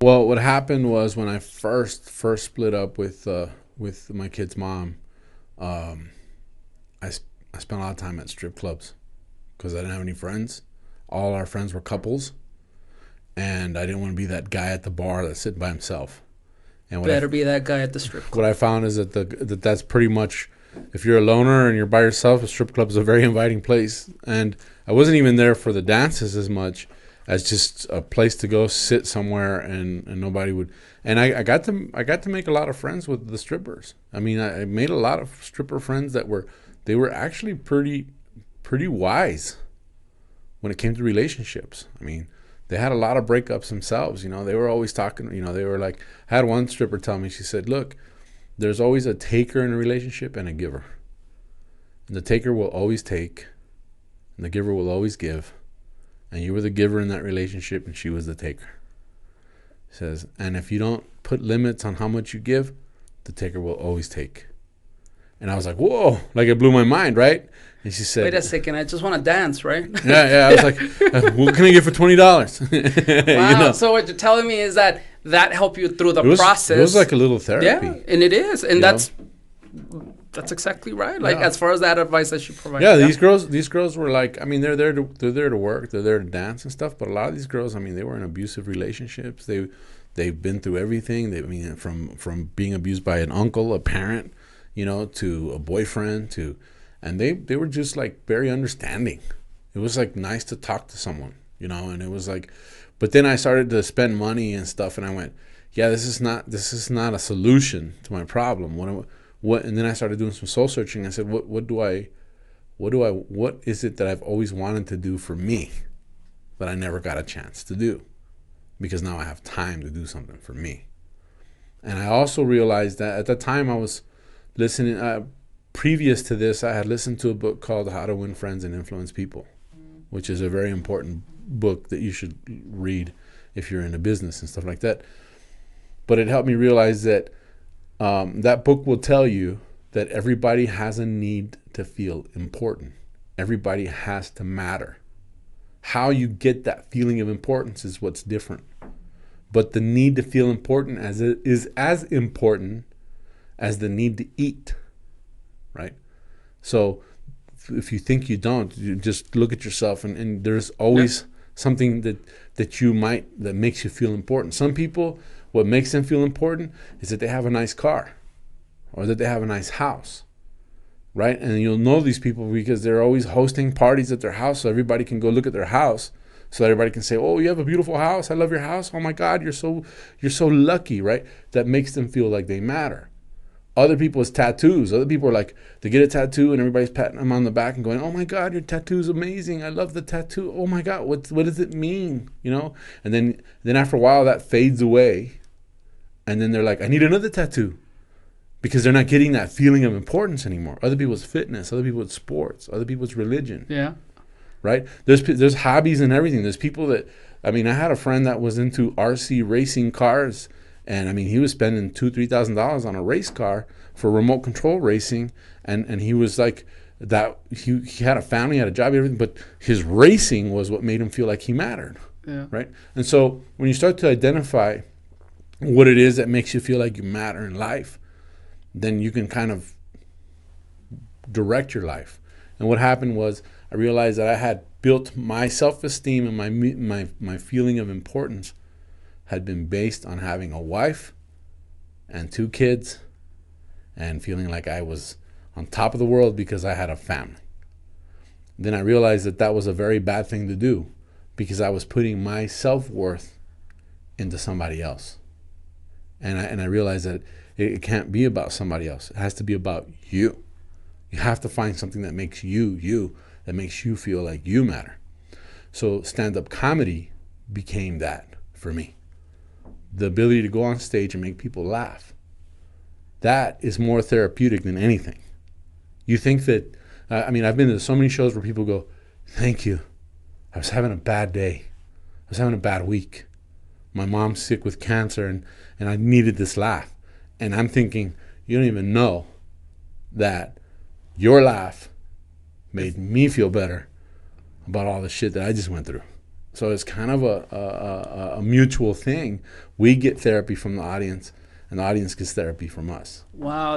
Well, what happened was when I first split up with my kid's mom, um, I spent a lot of time at strip clubs because I didn't have any friends. All our friends were couples, and I didn't want to be that guy at the bar that's sitting by himself. And Better be that guy at the strip what club. I found is that's pretty much, if you're a loner and you're by yourself, a strip club is a very inviting place. And I wasn't even there for the dances as much as just a place to go sit somewhere, and nobody would. And I got to make a lot of friends with the strippers. I mean, I made a lot of stripper friends that were, they were actually pretty wise when it came to relationships. I mean, they had a lot of breakups themselves. They were always talking. They were like, I had one stripper tell me, she said, "Look, there's always a taker in a relationship and a giver. And the taker will always take, and the giver will always give. And you were the giver in that relationship, and she was the taker." She says, "And if you don't put limits on how much you give, the taker will always take." And I was like, whoa, like it blew my mind, right? And she said, Wait a second, I just want to dance, right? yeah. I was like, what can I get for $20? Wow. So what you're telling me is that helped you through the process. It was like a little therapy. Yeah, and it is, and You that's exactly right. Like Yeah. as far as that advice that you provide. Yeah, these girls were like, I mean, they're there to work, they're there to dance and stuff. But a lot of these girls, I mean, they were in abusive relationships. They've been through everything. I mean, from being abused by an uncle, a parent, to a boyfriend, and they were just like very understanding. It was like nice to talk to someone, and it was like, but then I started to spend money and stuff, and I went, yeah, this is not a solution to my problem. What? And then I started doing some soul searching. I said, what is it that I've always wanted to do for me that I never got a chance to do? Because now I have time to do something for me. And I also realized that at the time I was listening, previous to this, I had listened to a book called How to Win Friends and Influence People, which is a very important book that you should read if you're into business and stuff like that. But it helped me realize that that book will tell you that everybody has a need to feel important. Everybody has to matter. How you get that feeling of importance is what's different. But the need to feel important is as important as the need to eat, right? So if you think you don't, you just look at yourself, and there's always something that makes you feel important. Some people, what makes them feel important is that they have a nice car or that they have a nice house, right? And you'll know these people because they're always hosting parties at their house, so everybody can go look at their house, so everybody can say, "Oh, you have a beautiful house. I love your house. Oh my God, you're so lucky," right? That makes them feel like they matter. Other people's tattoos. Other people are like, they get a tattoo and everybody's patting them on the back and going, "Oh my God, your tattoo's amazing. I love the tattoo. Oh my God, what does it mean?" And then after a while that fades away, and then they're like, "I need another tattoo," because they're not getting that feeling of importance anymore. Other people's fitness, other people's sports, other people's religion. Yeah. Right? There's hobbies and everything. There's people that, I mean, I had a friend that was into RC racing cars, and I mean, he was spending $2,000-$3,000 on a race car for remote control racing, and he was like that. He had a family, had a job, everything, but his racing was what made him feel like he mattered. Yeah. Right? And so when you start to identify what it is that makes you feel like you matter in life, then you can kind of direct your life. And what happened was I realized that I had built my self-esteem and my feeling of importance had been based on having a wife and 2 kids and feeling like I was on top of the world because I had a family. Then I realized that that was a very bad thing to do because I was putting my self-worth into somebody else. And I realized that it can't be about somebody else. It has to be about you. You have to find something that makes you, that makes you feel like you matter. So stand-up comedy became that for me. The ability to go on stage and make people laugh. That is more therapeutic than anything. You think that, I mean, I've been to so many shows where people go, "Thank you. I was having a bad day. I was having a bad week. My mom's sick with cancer and I needed this laugh." And I'm thinking, you don't even know that your laugh made me feel better about all the shit that I just went through. So it's kind of a mutual thing. We get therapy from the audience, and the audience gets therapy from us. Wow,